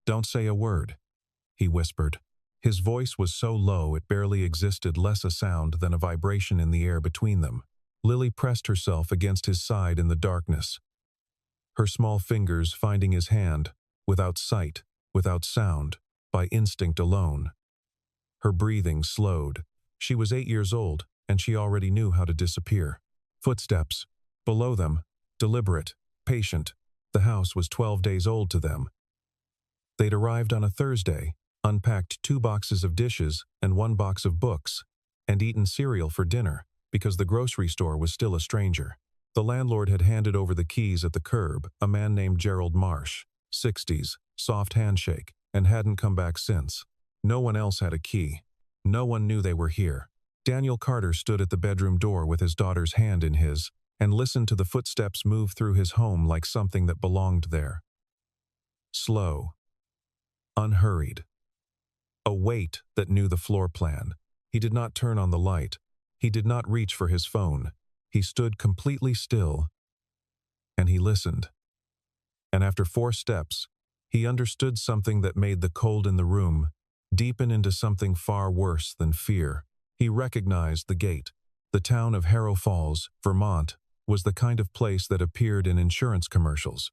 "Don't say a word," he whispered. His voice was so low it barely existed less a sound than a vibration in the air between them. Lily pressed herself against his side in the darkness, her small fingers finding his hand, without sight, without sound, by instinct alone. Her breathing slowed. She was 8 years old, and she already knew how to disappear. Footsteps. Below them. Deliberate. Patient. The house was 12 days old to them. They'd arrived on a Thursday, unpacked 2 boxes of dishes and 1 box of books, and eaten cereal for dinner, because the grocery store was still a stranger. The landlord had handed over the keys at the curb, a man named Gerald Marsh, 60s, soft handshake, and hadn't come back since. No one else had a key. No one knew they were here. Daniel Carter stood at the bedroom door with his daughter's hand in his, and listened to the footsteps move through his home like something that belonged there. Slow. Unhurried. A weight that knew the floor plan. He did not turn on the light. He did not reach for his phone. He stood completely still, and he listened. And after 4 steps, he understood something that made the cold in the room deepen into something far worse than fear. He recognized the gate. The town of Harrow Falls, Vermont, was the kind of place that appeared in insurance commercials.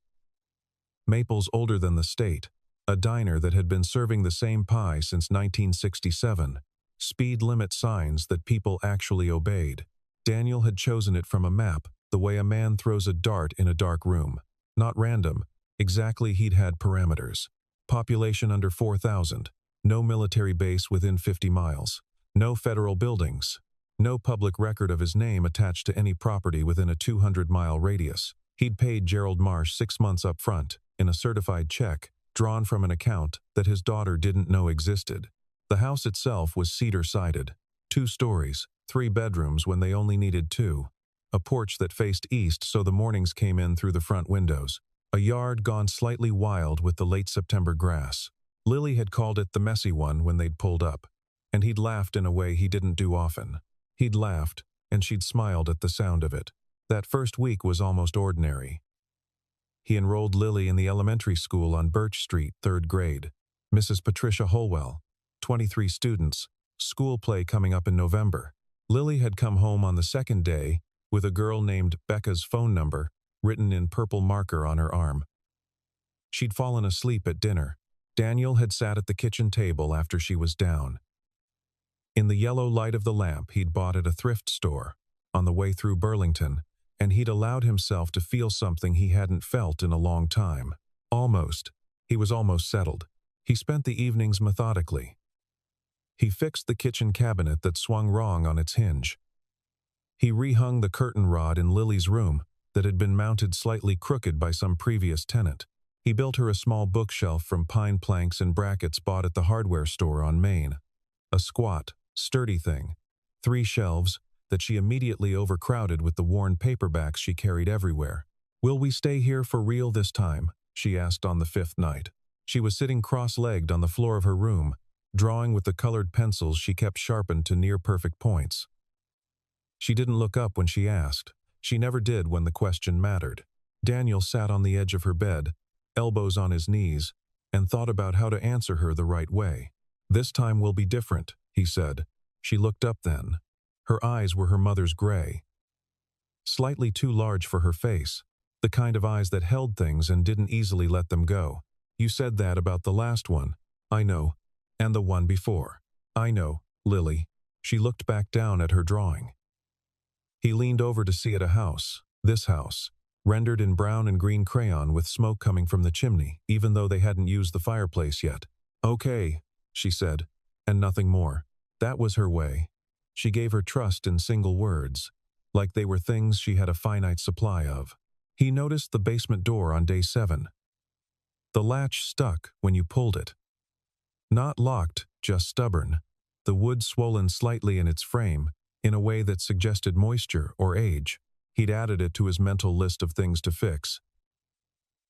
Maple's older than the state, a diner that had been serving the same pie since 1967, speed limit signs that people actually obeyed. Daniel had chosen it from a map, the way a man throws a dart in a dark room. Not random, exactly. He'd had parameters. Population under 4,000, no military base within 50 miles, no federal buildings, no public record of his name attached to any property within a 200-mile radius. He'd paid Gerald Marsh 6 months up front, in a certified check, drawn from an account that his daughter didn't know existed. The house itself was cedar-sided, 2 stories, 3 bedrooms when they only needed 2, a porch that faced east so the mornings came in through the front windows, a yard gone slightly wild with the late September grass. Lily had called it the messy one when they'd pulled up, and he'd laughed in a way he didn't do often. He'd laughed, and she'd smiled at the sound of it. That first week was almost ordinary. He enrolled Lily in the elementary school on Birch Street, 3rd grade. Mrs. Patricia Holwell, 23 students, school play coming up in November. Lily had come home on the 2nd day with a girl named Becca's phone number written in purple marker on her arm. She'd fallen asleep at dinner. Daniel had sat at the kitchen table after she was down. In the yellow light of the lamp he'd bought at a thrift store on the way through Burlington, and he'd allowed himself to feel something he hadn't felt in a long time. Almost. He was almost settled. He spent the evenings methodically. He fixed the kitchen cabinet that swung wrong on its hinge. He rehung the curtain rod in Lily's room that had been mounted slightly crooked by some previous tenant. He built her a small bookshelf from pine planks and brackets bought at the hardware store on Main. A squat, sturdy thing. 3 shelves that she immediately overcrowded with the worn paperbacks she carried everywhere. "Will we stay here for real this time?" she asked on the 5th night. She was sitting cross-legged on the floor of her room, drawing with the colored pencils she kept sharpened to near-perfect points. She didn't look up when she asked. She never did when the question mattered. Daniel sat on the edge of her bed, elbows on his knees, and thought about how to answer her the right way. "This time will be different," he said. She looked up then. Her eyes were her mother's gray. Slightly too large for her face, the kind of eyes that held things and didn't easily let them go. "You said that about the last one." "I know. And the one before." "I know, Lily." She looked back down at her drawing. He leaned over to see it, a house, this house, rendered in brown and green crayon with smoke coming from the chimney, even though they hadn't used the fireplace yet. "Okay," she said, and nothing more. That was her way. She gave her trust in single words, like they were things she had a finite supply of. He noticed the basement door on day 7. The latch stuck when you pulled it. Not locked, just stubborn. The wood swollen slightly in its frame, in a way that suggested moisture or age. He'd added it to his mental list of things to fix.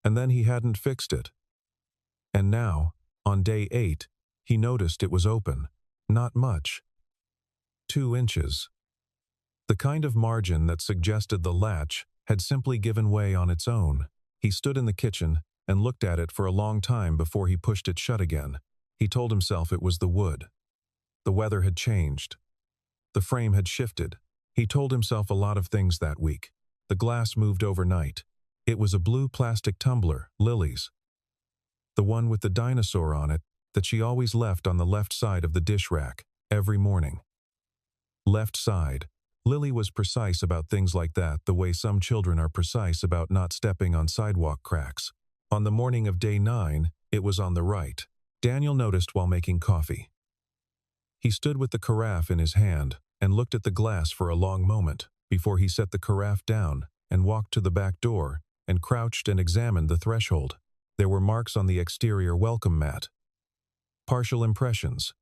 And then he hadn't fixed it. And now, on day 8, he noticed it was open. Not much. 2 inches. The kind of margin that suggested the latch had simply given way on its own. He stood in the kitchen and looked at it for a long time before he pushed it shut again. He told himself it was the wood. The weather had changed. The frame had shifted. He told himself a lot of things that week. The glass moved overnight. It was a blue plastic tumbler, Lily's. The one with the dinosaur on it that she always left on the left side of the dish rack, every morning. Left side. Lily was precise about things like that, the way some children are precise about not stepping on sidewalk cracks. On the morning of day 9, it was on the right. Daniel noticed while making coffee. He stood with the carafe in his hand and looked at the glass for a long moment before he set the carafe down and walked to the back door and crouched and examined the threshold. There were marks on the exterior welcome mat. Partial impressions.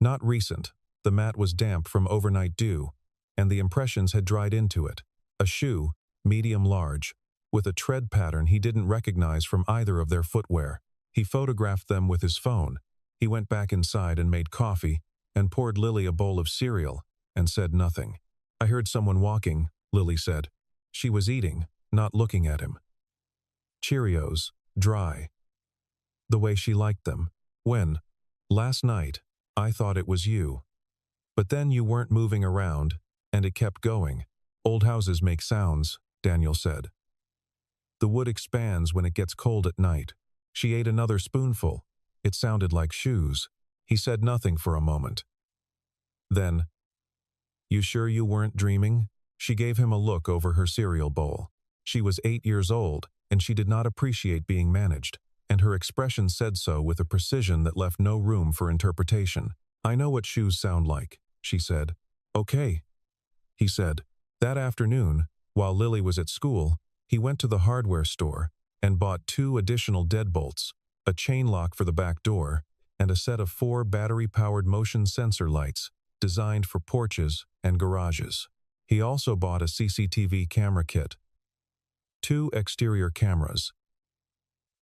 Not recent. The mat was damp from overnight dew, and the impressions had dried into it. A shoe, medium large, with a tread pattern he didn't recognize from either of their footwear. He photographed them with his phone. He went back inside and made coffee and poured Lily a bowl of cereal and said nothing. "I heard someone walking," Lily said. She was eating, not looking at him. Cheerios, dry. The way she liked them. "When? Last night, I thought it was you. But then you weren't moving around, and it kept going." "Old houses make sounds," Daniel said. "The wood expands when it gets cold at night." She ate another spoonful. It sounded like shoes. He said nothing for a moment. Then, "You sure you weren't dreaming?" She gave him a look over her cereal bowl. She was 8 years old, and she did not appreciate being managed, and her expression said so with a precision that left no room for interpretation. "I know what shoes sound like," she said. "Okay," he said. That afternoon, while Lily was at school, he went to the hardware store and bought 2 additional deadbolts, a chain lock for the back door, and a set of 4 battery-powered motion sensor lights designed for porches and garages. He also bought a CCTV camera kit, 2 exterior cameras,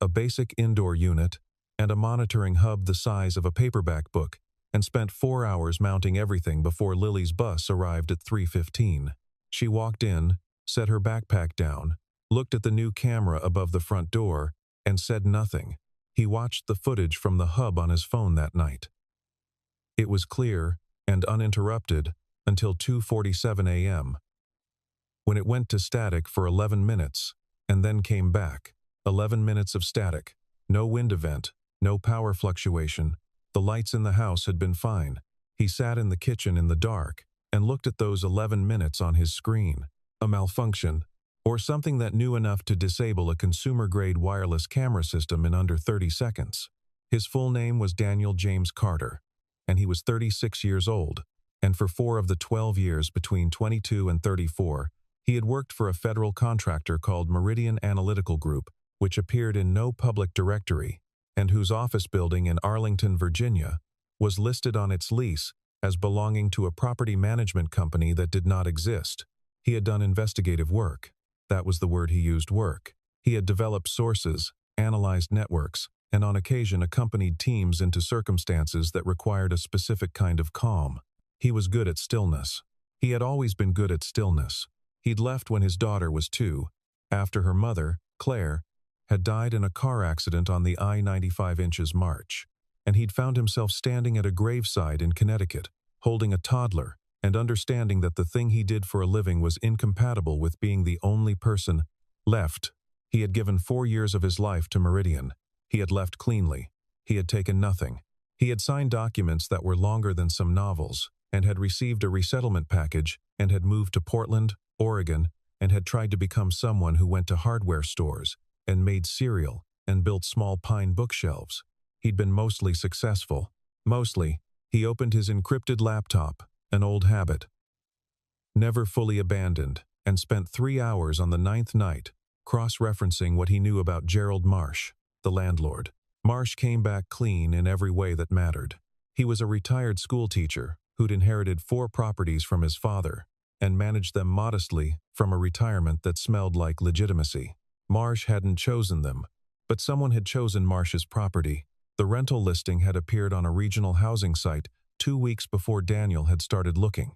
a basic indoor unit, and a monitoring hub the size of a paperback book, and spent 4 hours mounting everything before Lily's bus arrived at 3:15. She walked in, set her backpack down, looked at the new camera above the front door, and said nothing. He watched the footage from the hub on his phone that night. It was clear and uninterrupted until 2:47 a.m., when it went to static for 11 minutes and then came back. 11 minutes of static. No wind event, no power fluctuation. The lights in the house had been fine. He sat in the kitchen in the dark and looked at those 11 minutes on his screen. A malfunction, or something that knew enough to disable a consumer-grade wireless camera system in under 30 seconds. His full name was Daniel James Carter, and he was 36 years old, and for 4 of the 12 years between 22 and 34, he had worked for a federal contractor called Meridian Analytical Group, which appeared in no public directory, and whose office building in Arlington, Virginia, was listed on its lease as belonging to a property management company that did not exist. He had done investigative work. That was the word he used, work. He had developed sources, analyzed networks, and on occasion accompanied teams into circumstances that required a specific kind of calm. He was good at stillness. He had always been good at stillness. He'd left when his daughter was 2, after her mother, Claire, had died in a car accident on the I-95 inches march, and he'd found himself standing at a graveside in Connecticut, holding a toddler, and understanding that the thing he did for a living was incompatible with being the only person left. He had given 4 years of his life to Meridian. He had left cleanly. He had taken nothing. He had signed documents that were longer than some novels, and had received a resettlement package, and had moved to Portland, Oregon, and had tried to become someone who went to hardware stores, and made cereal, and built small pine bookshelves. He'd been mostly successful. Mostly, he opened his encrypted laptop, an old habit, never fully abandoned, and spent 3 hours on the 9th night, cross-referencing what he knew about Gerald Marsh, the landlord. Marsh came back clean in every way that mattered. He was a retired schoolteacher who'd inherited 4 properties from his father, and managed them modestly from a retirement that smelled like legitimacy. Marsh hadn't chosen them, but someone had chosen Marsh's property. The rental listing had appeared on a regional housing site 2 weeks before Daniel had started looking.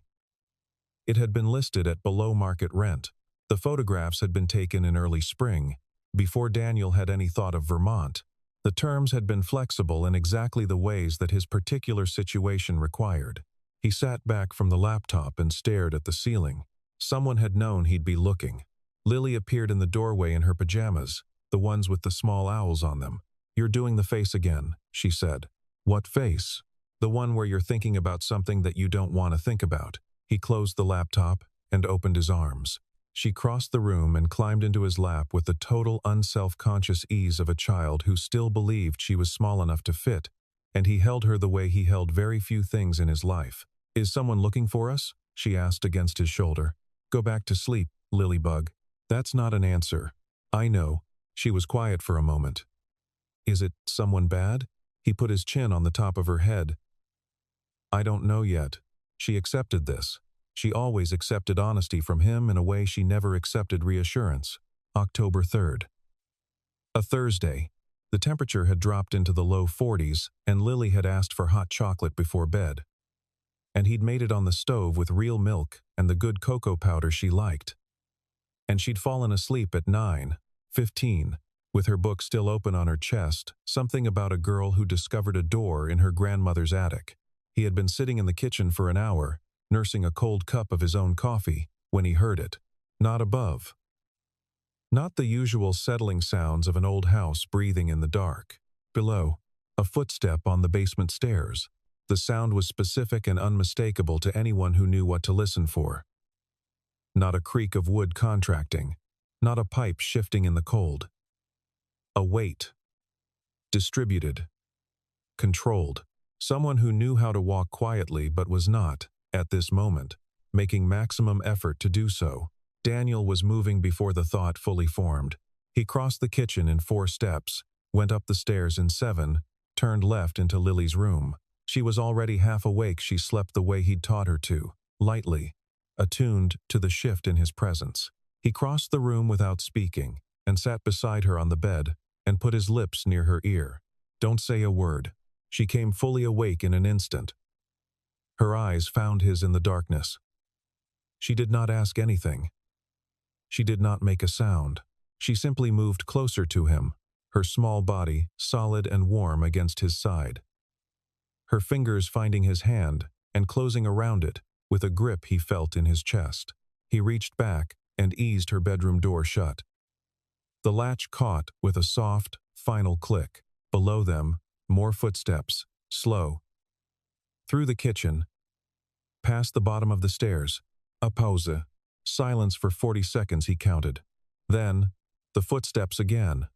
It had been listed at below-market rent. The photographs had been taken in early spring, Before Daniel had any thought of Vermont, the terms had been flexible in exactly the ways that his particular situation required. He sat back from the laptop and stared at the ceiling. Someone had known he'd be looking. Lily appeared in the doorway in her pajamas, the ones with the small owls on them. "You're doing the face again," she said. "What face?" "The one where you're thinking about something that you don't want to think about." He closed the laptop and opened his arms. She crossed the room and climbed into his lap with the total unself-conscious ease of a child who still believed she was small enough to fit, and he held her the way he held very few things in his life. "Is someone looking for us?" she asked against his shoulder. "Go back to sleep, Lilybug." "That's not an answer." "I know." She was quiet for a moment. "Is it someone bad?" He put his chin on the top of her head. "I don't know yet." She accepted this. She always accepted honesty from him in a way she never accepted reassurance. October 3rd. A Thursday. The temperature had dropped into the low 40s, and Lily had asked for hot chocolate before bed. And he'd made it on the stove with real milk and the good cocoa powder she liked. And she'd fallen asleep at 9:15, with her book still open on her chest, something about a girl who discovered a door in her grandmother's attic. He had been sitting in the kitchen for an hour, nursing a cold cup of his own coffee, when he heard it. Not above. Not the usual settling sounds of an old house breathing in the dark. Below, a footstep on the basement stairs. The sound was specific and unmistakable to anyone who knew what to listen for. Not a creak of wood contracting. Not a pipe shifting in the cold. A weight. Distributed. Controlled. Someone who knew how to walk quietly but was not, at this moment, making maximum effort to do so. Daniel was moving before the thought fully formed. He crossed the kitchen in 4 steps, went up the stairs in 7, turned left into Lily's room. She was already half awake. She slept the way he'd taught her to, lightly, attuned to the shift in his presence. He crossed the room without speaking, and sat beside her on the bed, and put his lips near her ear. "Don't say a word." She came fully awake in an instant. Her eyes found his in the darkness. She did not ask anything. She did not make a sound. She simply moved closer to him, her small body solid and warm against his side. Her fingers finding his hand and closing around it with a grip he felt in his chest. He reached back and eased her bedroom door shut. The latch caught with a soft, final click. Below them, more footsteps, slow. Through the kitchen, past the bottom of the stairs. A pause. Silence for 40 seconds he counted. Then, the footsteps again.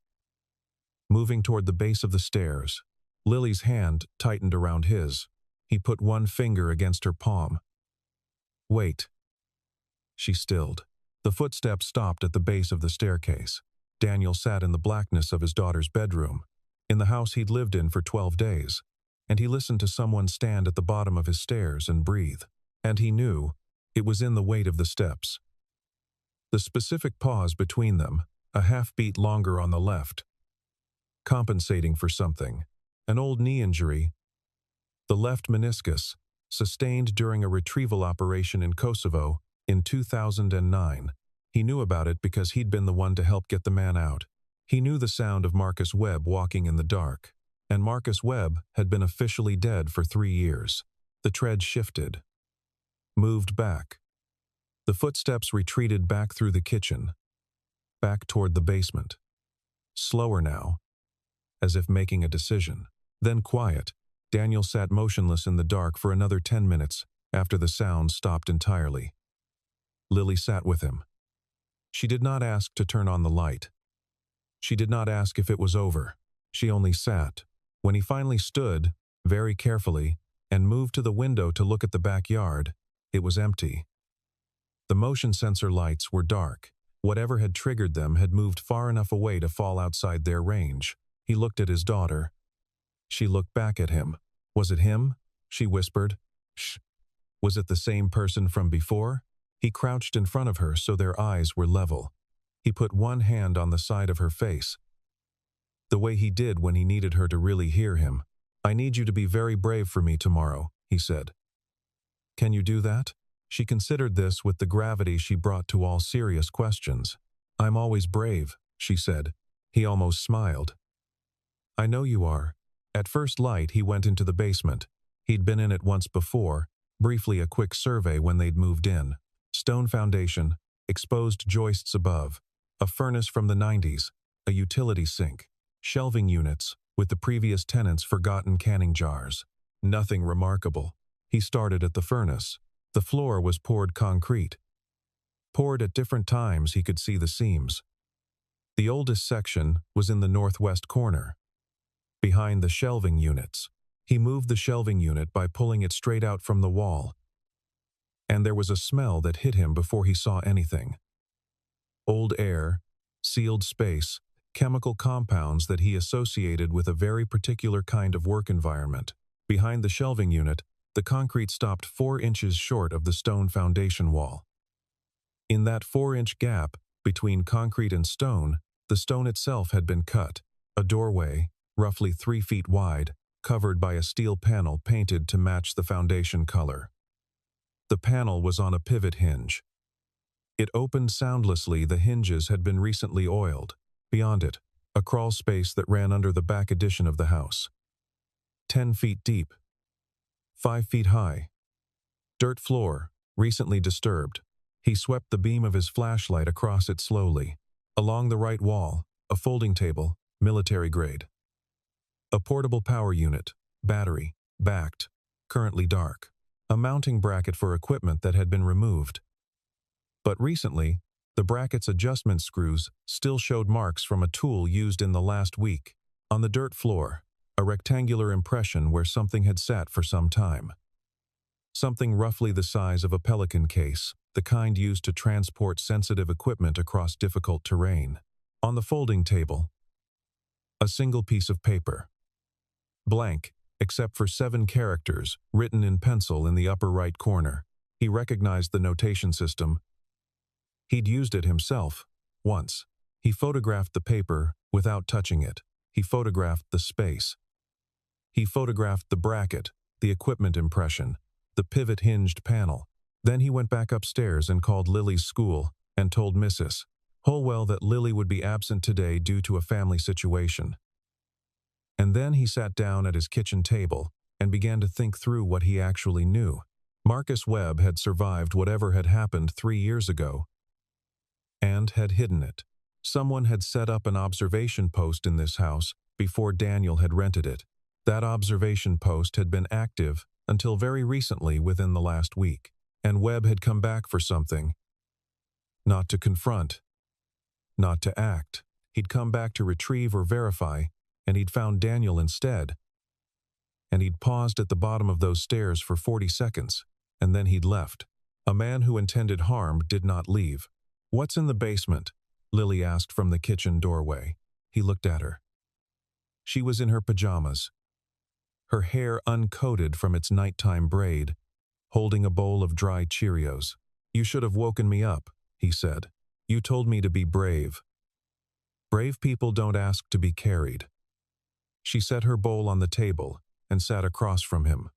Moving toward the base of the stairs. Lily's hand tightened around his. He put one finger against her palm. "Wait." She stilled. The footsteps stopped at the base of the staircase. Daniel sat in the blackness of his daughter's bedroom, in the house he'd lived in for 12 days, and he listened to someone stand at the bottom of his stairs and breathe. And he knew it was in the weight of the steps. The specific pause between them, a half-beat longer on the left. Compensating for something. An old knee injury. The left meniscus, sustained during a retrieval operation in Kosovo in 2009. He knew about it because he'd been the one to help get the man out. He knew the sound of Marcus Webb walking in the dark, and Marcus Webb had been officially dead for 3 years. The tread shifted. Moved back. The footsteps retreated back through the kitchen, back toward the basement. Slower now, as if making a decision. Then quiet. Daniel sat motionless in the dark for another 10 minutes after the sound stopped entirely. Lily sat with him. She did not ask to turn on the light. She did not ask if it was over. She only sat. When he finally stood, very carefully, and moved to the window to look at the backyard, it was empty. The motion sensor lights were dark. Whatever had triggered them had moved far enough away to fall outside their range. He looked at his daughter. She looked back at him. "Was it him?" she whispered. "Shh." Was it the same person from before? He crouched in front of her so their eyes were level. He put one hand on the side of her face, the way he did when he needed her to really hear him. "I need you to be very brave for me tomorrow," he said. "Can you do that?" She considered this with the gravity she brought to all serious questions. "I'm always brave," she said. He almost smiled. "I know you are." At first light, he went into the basement. He'd been in it once before, briefly a quick survey when they'd moved in. Stone foundation, exposed joists above, a furnace from the 90s, a utility sink, shelving units with the previous tenants' forgotten canning jars. Nothing remarkable. He started at the furnace. The floor was poured concrete. Poured at different times, he could see the seams. The oldest section was in the northwest corner, behind the shelving units. He moved the shelving unit by pulling it straight out from the wall, and there was a smell that hit him before he saw anything. Old air, sealed space, chemical compounds that he associated with a very particular kind of work environment. Behind the shelving unit, the concrete stopped 4 inches short of the stone foundation wall. In that 4-inch gap between concrete and stone, the stone itself had been cut, a doorway, roughly 3 feet wide, covered by a steel panel painted to match the foundation color. The panel was on a pivot hinge. It opened soundlessly. The hinges had been recently oiled. Beyond it, a crawl space that ran under the back addition of the house. 10 feet deep, 5 feet high. Dirt floor, recently disturbed. He swept the beam of his flashlight across it slowly. Along the right wall, a folding table, military grade. A portable power unit, battery, backed, currently dark. A mounting bracket for equipment that had been removed. But recently, the bracket's adjustment screws still showed marks from a tool used in the last week. On the dirt floor, a rectangular impression where something had sat for some time. Something roughly the size of a pelican case, the kind used to transport sensitive equipment across difficult terrain. On the folding table, a single piece of paper. Blank, except for 7 characters written in pencil in the upper right corner. He recognized the notation system. He'd used it himself, once. He photographed the paper without touching it. He photographed the space. He photographed the bracket, the equipment impression, the pivot-hinged panel. Then he went back upstairs and called Lily's school and told Mrs. Holwell that Lily would be absent today due to a family situation. And then he sat down at his kitchen table and began to think through what he actually knew. Marcus Webb had survived whatever had happened 3 years ago and had hidden it. Someone had set up an observation post in this house before Daniel had rented it. That observation post had been active until very recently, within the last week, and Webb had come back for something. Not to confront, not to act. He'd come back to retrieve or verify, and he'd found Daniel instead. And he'd paused at the bottom of those stairs for 40 seconds, and then he'd left. A man who intended harm did not leave. "What's in the basement?" Lily asked from the kitchen doorway. He looked at her. She was in her pajamas, her hair uncoated from its nighttime braid, holding a bowl of dry Cheerios. "You should have woken me up," he said. "You told me to be brave. Brave people don't ask to be carried." She set her bowl on the table and sat across from him.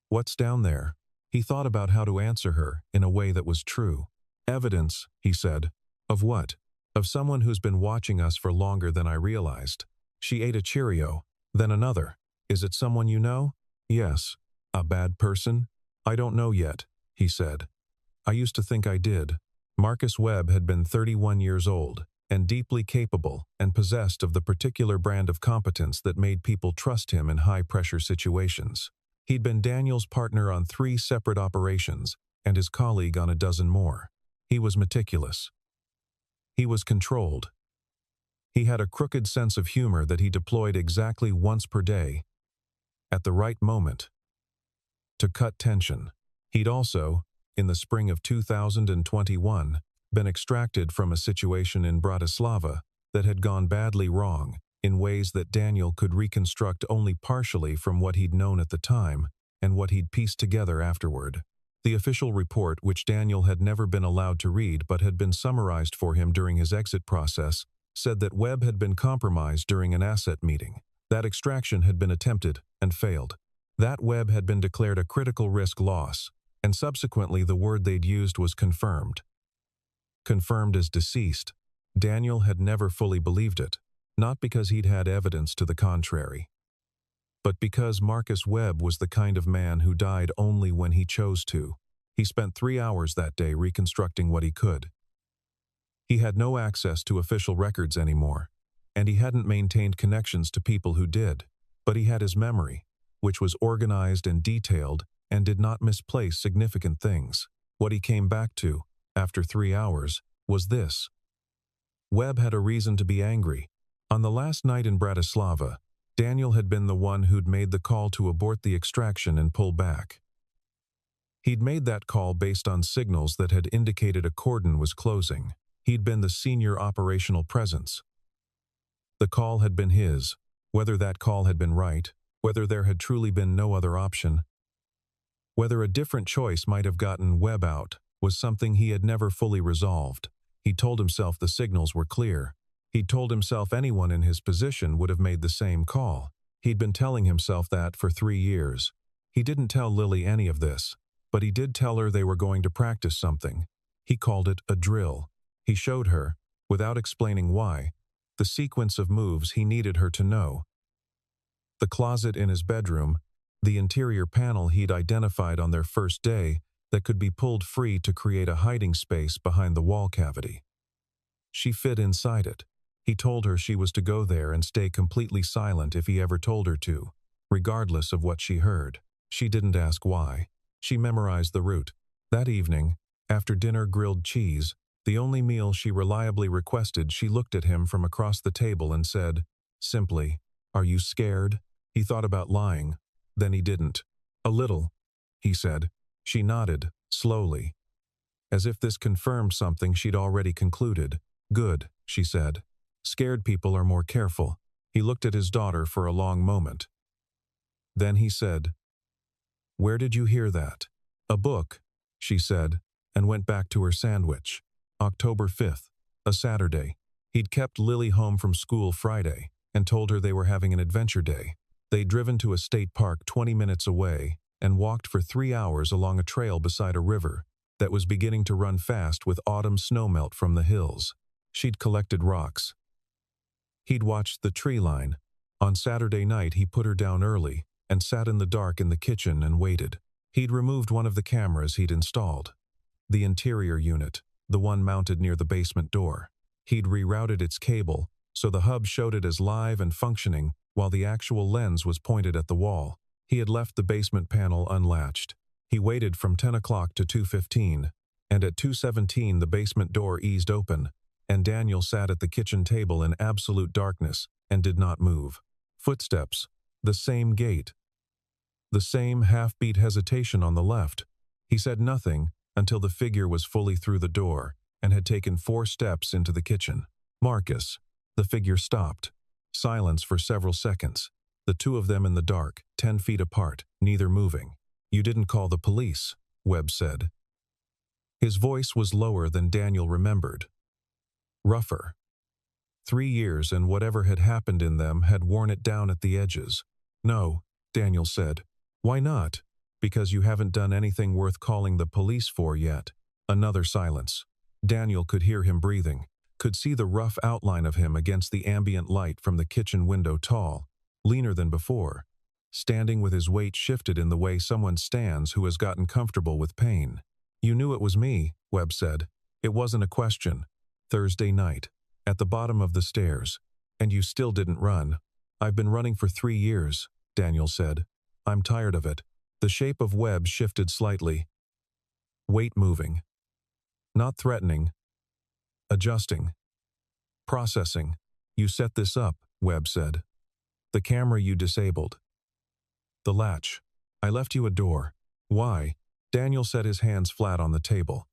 "What's down there?" He thought about how to answer her in a way that was true. "Evidence," he said. "Of what?" "Of someone who's been watching us for longer than I realized." She ate a Cheerio, then another. "Is it someone you know?" "Yes." "A bad person?" "I don't know yet," he said. "I used to think I did." Marcus Webb had been 31 years old, and deeply capable and possessed of the particular brand of competence that made people trust him in high-pressure situations. He'd been Daniel's partner on 3 separate operations, and his colleague on a dozen more. He was meticulous. He was controlled. He had a crooked sense of humor that he deployed exactly once per day, at the right moment, to cut tension. He'd also, in the spring of 2021, been extracted from a situation in Bratislava that had gone badly wrong in ways that Daniel could reconstruct only partially from what he'd known at the time and what he'd pieced together afterward. The official report, which Daniel had never been allowed to read but had been summarized for him during his exit process, said that Webb had been compromised during an asset meeting. That extraction had been attempted and failed. That Webb had been declared a critical risk loss, and subsequently the word they'd used was confirmed. Confirmed as deceased. Daniel had never fully believed it. not because he'd had evidence to the contrary, but because Marcus Webb was the kind of man who died only when he chose to. He spent 3 hours that day reconstructing what he could. He had no access to official records anymore, and he hadn't maintained connections to people who did, but he had his memory, which was organized and detailed and did not misplace significant things. What he came back to, after 3 hours, was this. Webb had a reason to be angry. On the last night in Bratislava, Daniel had been the one who'd made the call to abort the extraction and pull back. He'd made that call based on signals that had indicated a cordon was closing. He'd been the senior operational presence. The call had been his. Whether that call had been right, whether there had truly been no other option, whether a different choice might have gotten Webb out, was something he had never fully resolved. He told himself the signals were clear. He'd told himself anyone in his position would have made the same call. He'd been telling himself that for 3 years. He didn't tell Lily any of this, but he did tell her they were going to practice something. He called it a drill. He showed her, without explaining why, the sequence of moves he needed her to know. The closet in his bedroom, the interior panel he'd identified on their first day that could be pulled free to create a hiding space behind the wall cavity. She fit inside it. He told her she was to go there and stay completely silent if he ever told her to, regardless of what she heard. She didn't ask why. She memorized the route. That evening, after dinner grilled cheese, the only meal she reliably requested, she looked at him from across the table and said, simply, "Are you scared?" He thought about lying. Then he didn't. "A little," he said. She nodded, slowly, as if this confirmed something she'd already concluded. "Good," she said. "Scared people are more careful." He looked at his daughter for a long moment. Then he said, "Where did you hear that?" "A book," she said, and went back to her sandwich. October 5th, a Saturday. He'd kept Lily home from school Friday and told her they were having an adventure day. They'd driven to a state park 20 minutes away and walked for 3 hours along a trail beside a river that was beginning to run fast with autumn snowmelt from the hills. She'd collected rocks. He'd watched the tree line. On Saturday night, he put her down early and sat in the dark in the kitchen and waited. He'd removed one of the cameras he'd installed, the interior unit, the one mounted near the basement door. He'd rerouted its cable so the hub showed it as live and functioning while the actual lens was pointed at the wall. He had left the basement panel unlatched. He waited from 10 o'clock to 2:15, and at 2:17 the basement door eased open, and Daniel sat at the kitchen table in absolute darkness and did not move. Footsteps, the same gait, the same half-beat hesitation on the left. He said nothing until the figure was fully through the door and had taken 4 steps into the kitchen. "Marcus." The figure stopped. Silence for several seconds. The two of them in the dark, 10 feet apart, neither moving. "You didn't call the police," Webb said. His voice was lower than Daniel remembered. Rougher. 3 years and whatever had happened in them had worn it down at the edges. "No," Daniel said. "Why not?" "Because you haven't done anything worth calling the police for yet." Another silence. Daniel could hear him breathing, could see the rough outline of him against the ambient light from the kitchen window, tall, leaner than before, standing with his weight shifted in the way someone stands who has gotten comfortable with pain. "You knew it was me," Webb said. "It wasn't a question. Thursday night, at the bottom of the stairs, and you still didn't run." "I've been running for 3 years," Daniel said. "I'm tired of it." The shape of Webb shifted slightly. Weight moving. Not threatening. Adjusting. Processing. "You set this up," Webb said. "The camera you disabled. The latch. I left you a door." "Why?" Daniel set his hands flat on the table.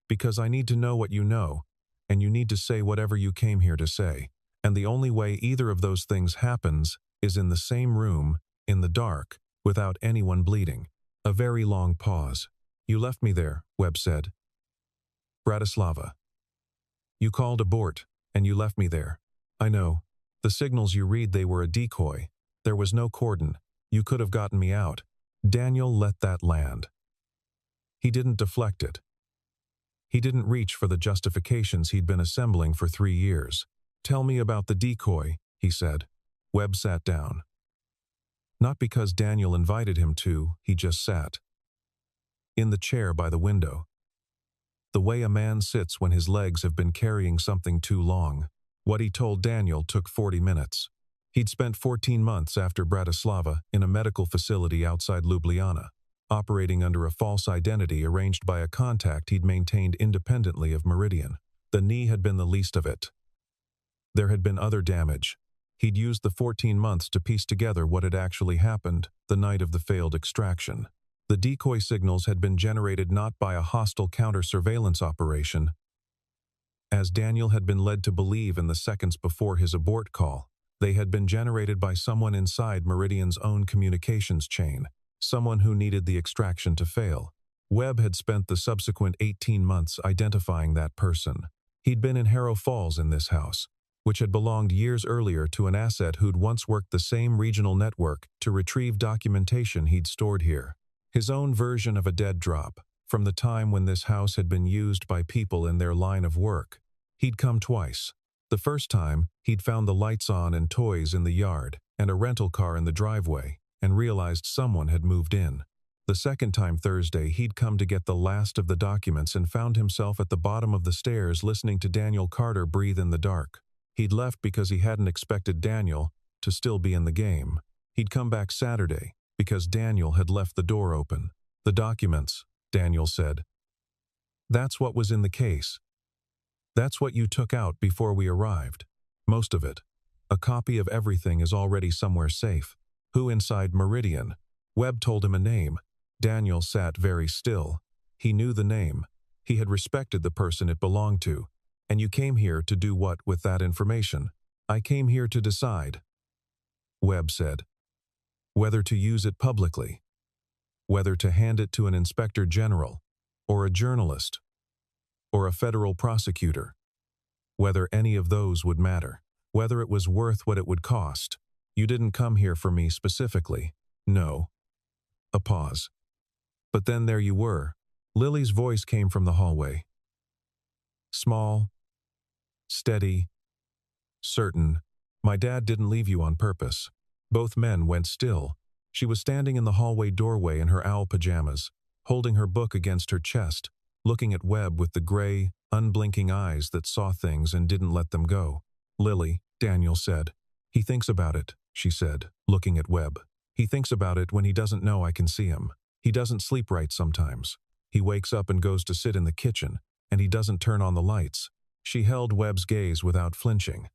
"Because I need to know what you know, and you need to say whatever you came here to say. And the only way either of those things happens is in the same room, in the dark, without anyone bleeding." A very long pause. "You left me there," Webb said. "Bratislava. You called abort, and you left me there." "I know. The signals you read, they were a decoy. There was no cordon. You could have gotten me out." Daniel let that land. He didn't deflect it. He didn't reach for the justifications he'd been assembling for 3 years. "Tell me about the decoy," he said. Webb sat down. Not because Daniel invited him to, he just sat. In the chair by the window. The way a man sits when his legs have been carrying something too long. What he told Daniel took 40 minutes. He'd spent 14 months after Bratislava in a medical facility outside Ljubljana, operating under a false identity arranged by a contact he'd maintained independently of Meridian. The knee had been the least of it. There had been other damage. He'd used the 14 months to piece together what had actually happened the night of the failed extraction. The decoy signals had been generated not by a hostile counter-surveillance operation, as Daniel had been led to believe in the seconds before his abort call. They had been generated by someone inside Meridian's own communications chain, someone who needed the extraction to fail. Webb had spent the subsequent 18 months identifying that person. He'd been in Harrow Falls in this house, which had belonged years earlier to an asset who'd once worked the same regional network to retrieve documentation he'd stored here. His own version of a dead drop, from the time when this house had been used by people in their line of work. He'd come twice. The first time, he'd found the lights on and toys in the yard, and a rental car in the driveway, and realized someone had moved in. The second time Thursday, he'd come to get the last of the documents and found himself at the bottom of the stairs listening to Daniel Carter breathe in the dark. He'd left because he hadn't expected Daniel to still be in the game. He'd come back Saturday because Daniel had left the door open. The documents, Daniel said. That's what was in the case. That's what you took out before we arrived. Most of it. A copy of everything is already somewhere safe. Who inside Meridian? Webb told him a name. Daniel sat very still. He knew the name. He had respected the person it belonged to. And you came here to do what with that information? I came here to decide, Webb said. Whether to use it publicly. Whether to hand it to an inspector general, or a journalist, or a federal prosecutor. Whether any of those would matter. Whether it was worth what it would cost. You didn't come here for me specifically. No. A pause. But then there you were. Lily's voice came from the hallway. Small, steady, certain. My dad didn't leave you on purpose. Both men went still. She was standing in the hallway doorway in her owl pajamas, holding her book against her chest, looking at Webb with the gray, unblinking eyes that saw things and didn't let them go. Lily, Daniel said. He thinks about it, she said, looking at Webb. He thinks about it when he doesn't know I can see him. He doesn't sleep right sometimes. He wakes up and goes to sit in the kitchen, and he doesn't turn on the lights. She held Webb's gaze without flinching.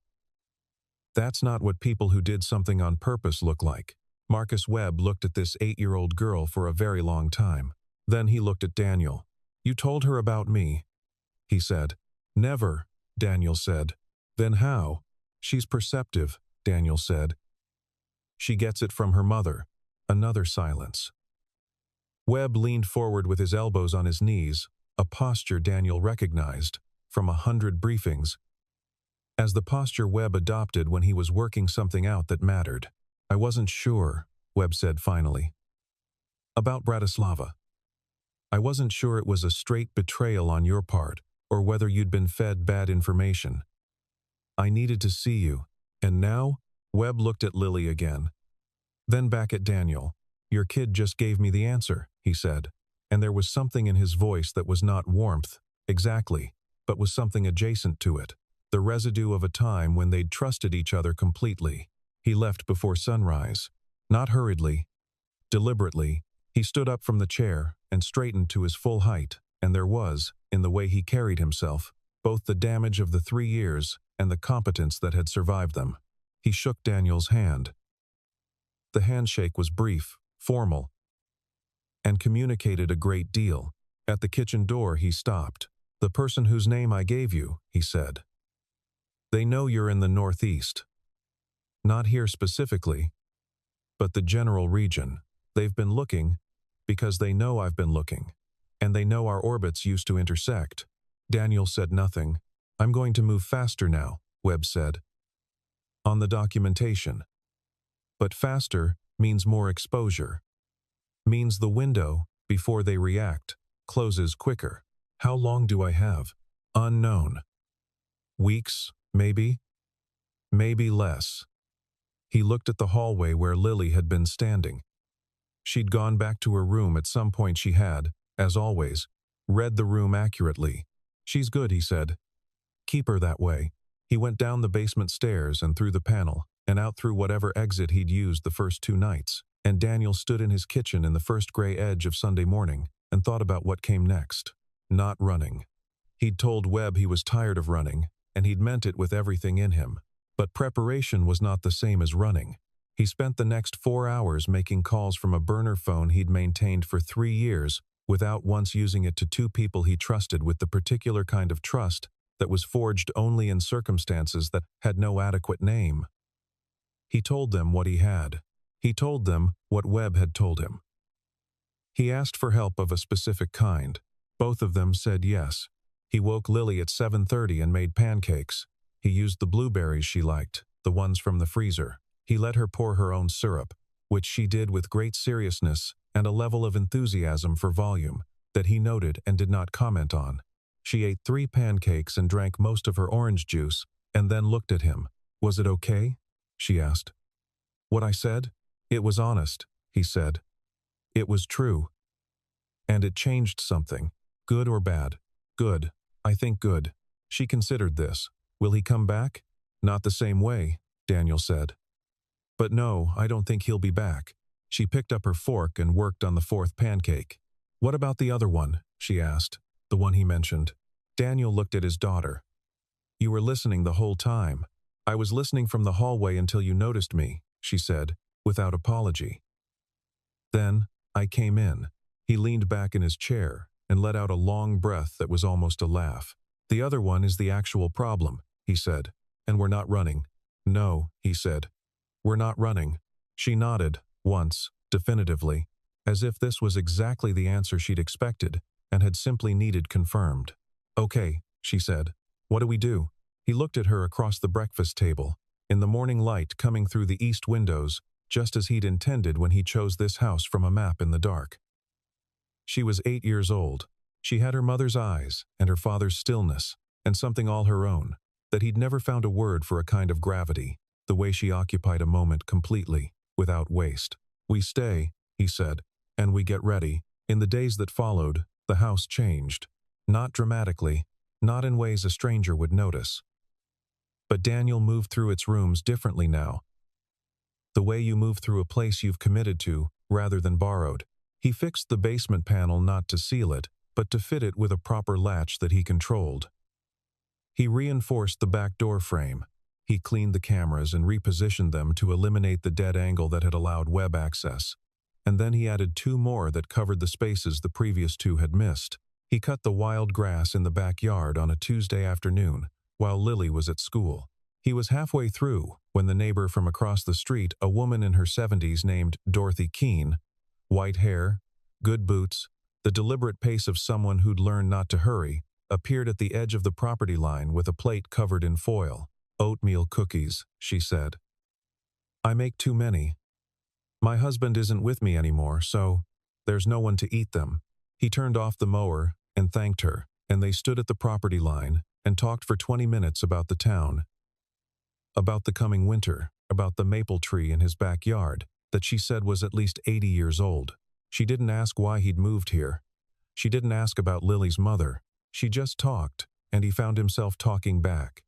That's not what people who did something on purpose look like. Marcus Webb looked at this 8-year-old girl for a very long time. Then he looked at Daniel. You told her about me, he said. Never, Daniel said. Then how? She's perceptive, Daniel said. She gets it from her mother. Another silence. Webb leaned forward with his elbows on his knees, a posture Daniel recognized from 100 briefings, as the posture Webb adopted when he was working something out that mattered. I wasn't sure, Webb said finally. About Bratislava. I wasn't sure it was a straight betrayal on your part, or whether you'd been fed bad information. I needed to see you, and now? Webb looked at Lily again. Then back at Daniel. Your kid just gave me the answer, he said, and there was something in his voice that was not warmth, exactly, but was something adjacent to it, the residue of a time when they'd trusted each other completely. He left before sunrise, not hurriedly, deliberately. He stood up from the chair and straightened to his full height, and there was, in the way he carried himself, both the damage of the 3 years and the competence that had survived them. He shook Daniel's hand. The handshake was brief, formal, and communicated a great deal. At the kitchen door he stopped. The person whose name I gave you, he said. They know you're in the Northeast. Not here specifically, but the general region. They've been looking because they know I've been looking, and they know our orbits used to intersect. Daniel said nothing. I'm going to move faster now, Webb said. On the documentation. But faster means more exposure. Means the window, before they react, closes quicker. How long do I have? Unknown. Weeks, maybe? Maybe less. He looked at the hallway where Lily had been standing. She'd gone back to her room at some point. She had, as always, read the room accurately. "She's good," he said. "Keep her that way." He went down the basement stairs and through the panel, and out through whatever exit he'd used the first 2 nights, and Daniel stood in his kitchen in the first gray edge of Sunday morning and thought about what came next. Not running. He'd told Webb he was tired of running, and he'd meant it with everything in him. But preparation was not the same as running. He spent the next 4 hours making calls from a burner phone he'd maintained for 3 years without once using it to 2 people he trusted with the particular kind of trust that was forged only in circumstances that had no adequate name. He told them what he had. He told them what Webb had told him. He asked for help of a specific kind. Both of them said yes. He woke Lily at 7:30 and made pancakes. He used the blueberries she liked, the ones from the freezer. He let her pour her own syrup, which she did with great seriousness and a level of enthusiasm for volume that he noted and did not comment on. She ate 3 pancakes and drank most of her orange juice, and then looked at him. "Was it okay?" she asked. "What I said? It was honest," he said. "It was true. And it changed something. Good or bad?" "Good. I think good." She considered this. "Will he come back?" "Not the same way," Daniel said. "But no, I don't think he'll be back." She picked up her fork and worked on the 4th pancake. "What about the other one?" she asked. "The one he mentioned." Daniel looked at his daughter. "You were listening the whole time." "I was listening from the hallway until you noticed me," she said, without apology. "Then, I came in." He leaned back in his chair and let out a long breath that was almost a laugh. "The other one is the actual problem," he said. "And we're not running." "No," he said. "We're not running." She nodded, once, definitively, as if this was exactly the answer she'd expected and had simply needed confirmed. "Okay," she said. "What do we do?" He looked at her across the breakfast table, in the morning light coming through the east windows, just as he'd intended when he chose this house from a map in the dark. She was 8 years old. She had her mother's eyes and her father's stillness, and something all her own, that he'd never found a word for, a kind of gravity, the way she occupied a moment completely, without waste. "We stay," he said, "and we get ready." In the days that followed, the house changed. Not dramatically, not in ways a stranger would notice. But Daniel moved through its rooms differently now. The way you move through a place you've committed to, rather than borrowed. He fixed the basement panel not to seal it, but to fit it with a proper latch that he controlled. He reinforced the back door frame. He cleaned the cameras and repositioned them to eliminate the dead angle that had allowed Webb access. And then he added 2 more that covered the spaces the previous 2 had missed. He cut the wild grass in the backyard on a Tuesday afternoon, while Lily was at school. He was halfway through when the neighbor from across the street, a woman in her 70s named Dorothy Keene, white hair, good boots, the deliberate pace of someone who'd learned not to hurry, appeared at the edge of the property line with a plate covered in foil. "Oatmeal cookies," she said. "I make too many. My husband isn't with me anymore, so there's no one to eat them." He turned off the mower and thanked her, and they stood at the property line and talked for 20 minutes about the town, about the coming winter, about the maple tree in his backyard that she said was at least 80 years old. She didn't ask why he'd moved here. She didn't ask about Lily's mother. She just talked, and he found himself talking back.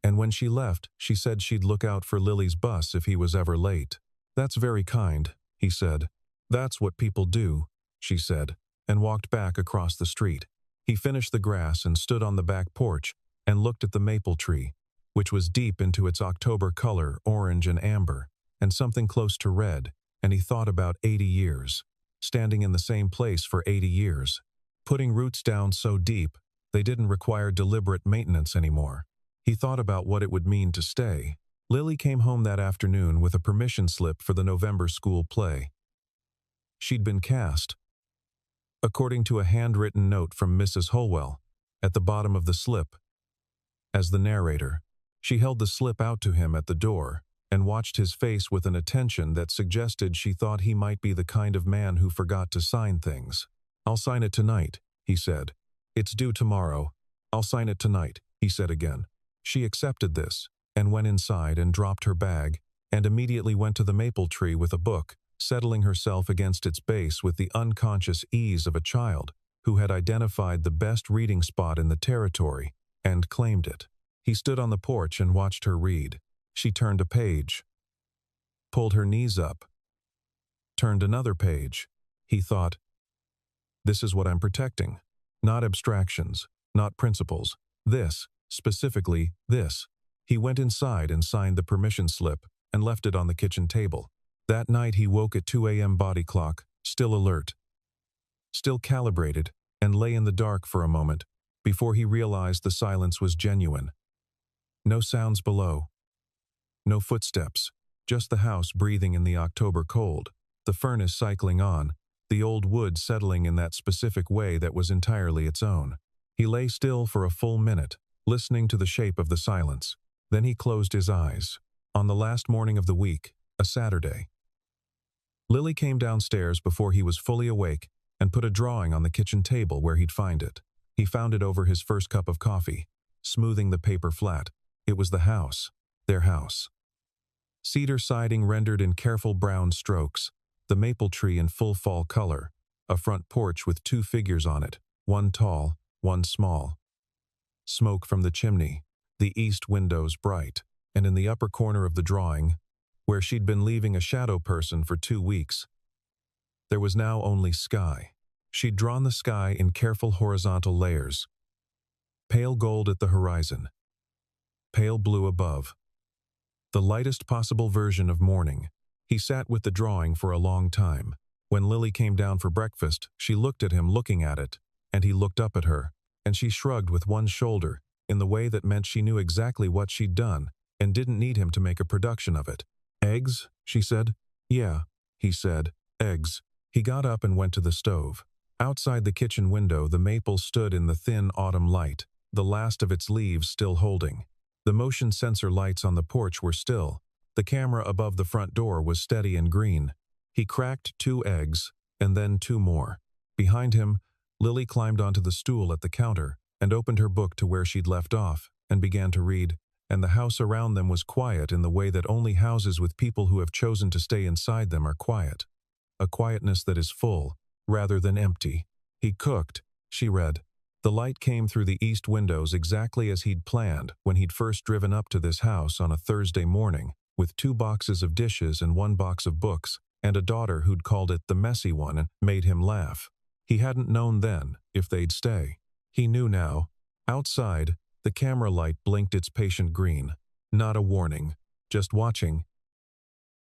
And when she left, she said she'd look out for Lily's bus if he was ever late. "That's very kind," he said. "That's what people do," she said, and walked back across the street. He finished the grass and stood on the back porch and looked at the maple tree, which was deep into its October color, orange and amber, and something close to red, and he thought about 80 years, standing in the same place for 80 years, putting roots down so deep they didn't require deliberate maintenance anymore. He thought about what it would mean to stay. Lily came home that afternoon with a permission slip for the November school play. She'd been cast, according to a handwritten note from Mrs. Holwell, at the bottom of the slip, as the narrator. She held the slip out to him at the door and watched his face with an attention that suggested she thought he might be the kind of man who forgot to sign things. "I'll sign it tonight," he said. "It's due tomorrow. I'll sign it tonight," he said again. She accepted this and went inside and dropped her bag and immediately went to the maple tree with a book, settling herself against its base with the unconscious ease of a child who had identified the best reading spot in the territory and claimed it. He stood on the porch and watched her read. She turned a page, pulled her knees up, turned another page. He thought, this is what I'm protecting. Not abstractions, not principles. This, specifically this. He went inside and signed the permission slip and left it on the kitchen table. That night he woke at 2 a.m. body clock, still alert, still calibrated, and lay in the dark for a moment before he realized the silence was genuine. No sounds below. No footsteps, just the house breathing in the October cold, the furnace cycling on, the old wood settling in that specific way that was entirely its own. He lay still for a full minute, listening to the shape of the silence. Then he closed his eyes. On the last morning of the week, a Saturday. Lily came downstairs before he was fully awake and put a drawing on the kitchen table where he'd find it. He found it over his first cup of coffee, smoothing the paper flat. It was the house, their house. Cedar siding rendered in careful brown strokes, the maple tree in full fall color, a front porch with 2 figures on it, one tall, one small. Smoke from the chimney, the east windows bright, and in the upper corner of the drawing, where she'd been leaving a shadow person for 2 weeks, there was now only sky. She'd drawn the sky in careful horizontal layers. Pale gold at the horizon, pale blue above. The lightest possible version of morning. He sat with the drawing for a long time. When Lily came down for breakfast, she looked at him looking at it, and he looked up at her, and she shrugged with one shoulder, in the way that meant she knew exactly what she'd done, and didn't need him to make a production of it. Eggs? She said. Yeah, he said. Eggs. He got up and went to the stove. Outside the kitchen window, the maple stood in the thin autumn light, the last of its leaves still holding. The motion sensor lights on the porch were still. The camera above the front door was steady and green. He cracked 2 eggs, and then 2 more. Behind him, Lily climbed onto the stool at the counter and opened her book to where she'd left off and began to read, and the house around them was quiet in the way that only houses with people who have chosen to stay inside them are quiet. A quietness that is full, rather than empty. He cooked, she read. The light came through the east windows exactly as he'd planned when he'd first driven up to this house on a Thursday morning, with 2 boxes of dishes and 1 box of books, and a daughter who'd called it the messy one and made him laugh. He hadn't known then if they'd stay. He knew now. Outside, the camera light blinked its patient green. Not a warning, just watching,